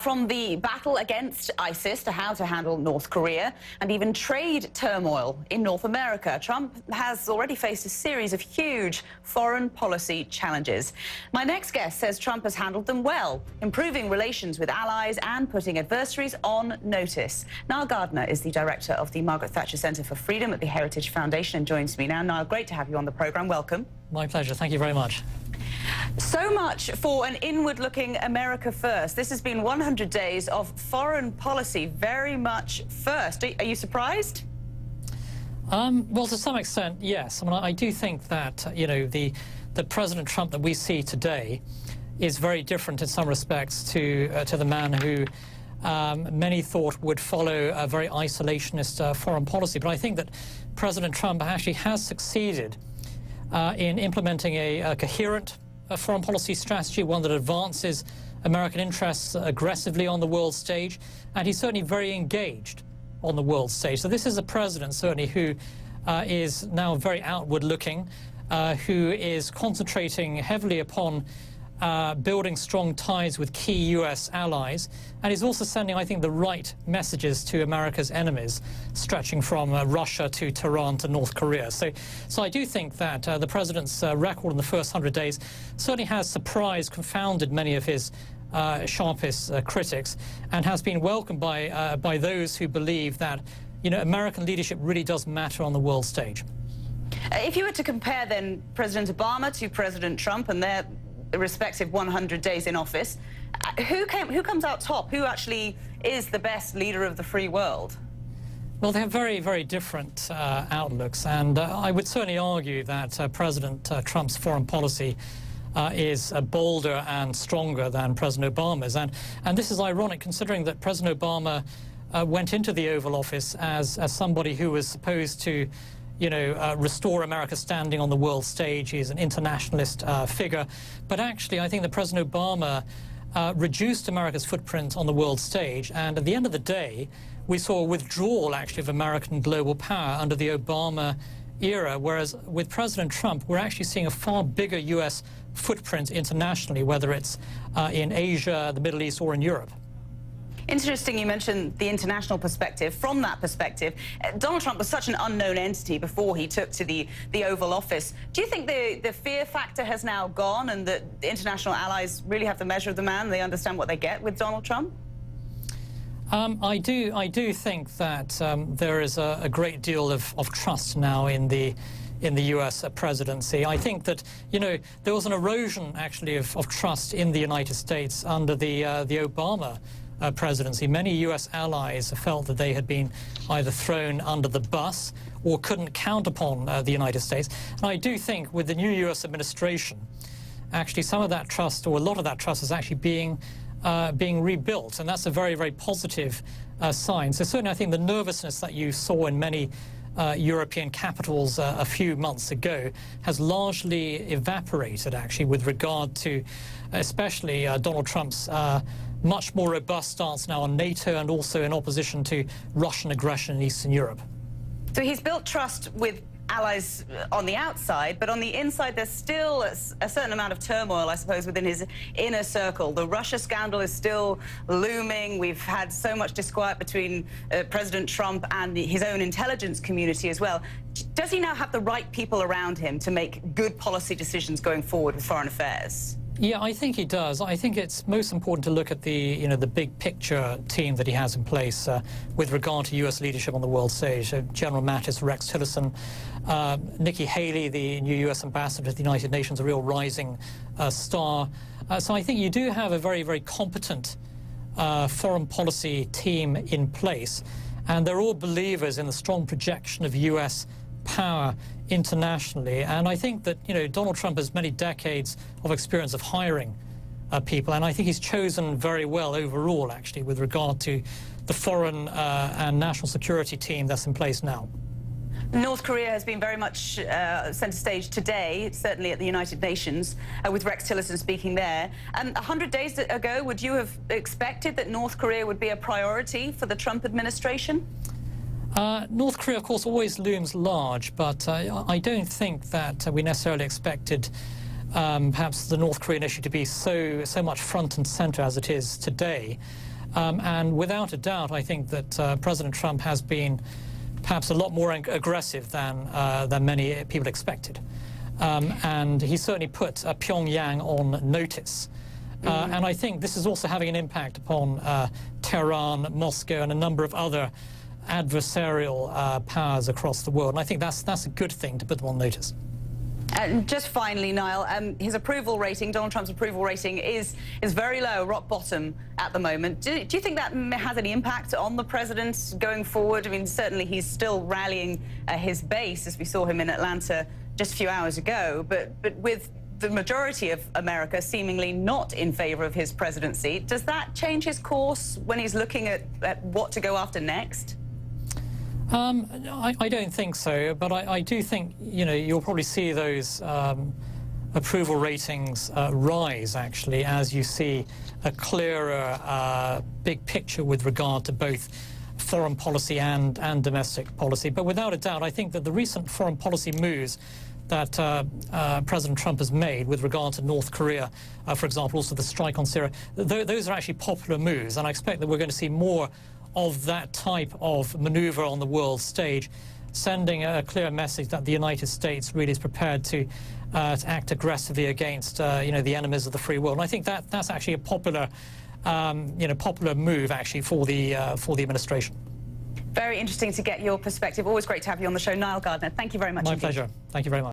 From the battle against ISIS to how to handle North Korea and even trade turmoil in North America, Trump has already faced a series of huge foreign policy challenges. My next guest says Trump has handled them well, improving relations with allies and putting adversaries on notice. Nile Gardiner is the director of the Margaret Thatcher Centre for Freedom at the Heritage Foundation and joins me now. Nile, great to have you on the programme. Welcome. My pleasure. Thank you very much. So much for an inward-looking America first. This has been 100 days of foreign policy, very much first. Are you surprised? Well, to some extent, yes. I mean, I do think that, the President Trump that we see today is very different in some respects to the man who many thought would follow a very isolationist foreign policy. But I think that President Trump actually has succeeded in implementing a coherent foreign policy strategy, one that advances American interests aggressively on the world stage, and he's certainly very engaged on the world stage. So this is a president, certainly, who is now very outward-looking, who is concentrating heavily upon building strong ties with key U.S. allies, and is also sending, I think, the right messages to America's enemies, stretching from Russia to Tehran to North Korea. So I do think that the president's record in the first 100 days certainly has surprised, confounded many of his sharpest critics, and has been welcomed by those who believe that, American leadership really does matter on the world stage. If you were to compare, then, President Obama to President Trump and their respective 100 days in office, who comes out top? Who actually is the best leader of the free world? Well, they have very, very different outlooks, and I would certainly argue that President Trump's foreign policy is bolder and stronger than President Obama's. And this is ironic, considering that President Obama went into the Oval Office as somebody who was supposed to restore America's standing on the world stage. He's an internationalist figure. But actually, I think that President Obama reduced America's footprint on the world stage. And at the end of the day, we saw a withdrawal, actually, of American global power under the Obama era. Whereas with President Trump, we're actually seeing a far bigger U.S. footprint internationally, whether it's in Asia, the Middle East, or in Europe. Interesting you mentioned the international perspective. From that perspective, Donald Trump was such an unknown entity before he took to the Oval Office. Do you think the fear factor has now gone and that the international allies really have the measure of the man? They understand what they get with Donald Trump? I do think that there is a great deal of trust now in the U.S. presidency. I think that, there was an erosion, actually, of trust in the United States under the Obama presidency. Many U.S. allies felt that they had been either thrown under the bus or couldn't count upon the United States. And I do think with the new U.S. administration, actually some of that trust, or a lot of that trust, is actually being rebuilt, and that's a very, very positive sign. So certainly I think the nervousness that you saw in many European capitals a few months ago has largely evaporated, actually, with regard to especially Donald Trump's much more robust stance now on NATO and also in opposition to Russian aggression in Eastern Europe. So he's built trust with allies on the outside, but on the inside there's still a certain amount of turmoil, I suppose, within his inner circle. The Russia scandal is still looming. We've had so much disquiet between President Trump and his own intelligence community as well. Does he now have the right people around him to make good policy decisions going forward with foreign affairs? Yeah, I think he does. I think it's most important to look at the big picture team that he has in place with regard to U.S. leadership on the world stage. General Mattis, Rex Tillerson, Nikki Haley, the new U.S. ambassador to the United Nations, a real rising star. So I think you do have a very, very competent foreign policy team in place, and they're all believers in the strong projection of U.S. power internationally. And I think that, Donald Trump has many decades of experience of hiring people, and I think he's chosen very well overall, actually, with regard to the foreign and national security team that's in place now. North Korea has been very much centre stage today, certainly at the United Nations, with Rex Tillerson speaking there. 100 days ago, would you have expected that North Korea would be a priority for the Trump administration? North Korea, of course, always looms large, but I don't think that we necessarily expected perhaps the North Korean issue to be so much front and centre as it is today. And without a doubt, I think that President Trump has been perhaps a lot more aggressive than many people expected. And he certainly put Pyongyang on notice. And I think this is also having an impact upon Tehran, Moscow, and a number of other adversarial powers across the world. And I think that's a good thing to put them on notice. And just finally, Niall, his approval rating, Donald Trump's approval rating, is very low, rock bottom at the moment. Do you think that has any impact on the president going forward? I mean, certainly he's still rallying his base, as we saw him in Atlanta just a few hours ago, but with the majority of America seemingly not in favor of his presidency, does that change his course when he's looking at what to go after next? I don't think so, but I do think, you know, you'll probably see those approval ratings rise, actually, as you see a clearer big picture with regard to both foreign policy and domestic policy. But without a doubt, I think that the recent foreign policy moves that President Trump has made with regard to North Korea, for example, also the strike on Syria, those are actually popular moves, and I expect that we're going to see more of that type of maneuver on the world stage, sending a clear message that the United States really is prepared to act aggressively against you know, the enemies of the free world. And I think that's actually a popular you know, popular move actually for the administration. Very interesting to get your perspective. Always great to have you on the show. Nile Gardiner, thank you very much. My indeed. pleasure. Thank you very much.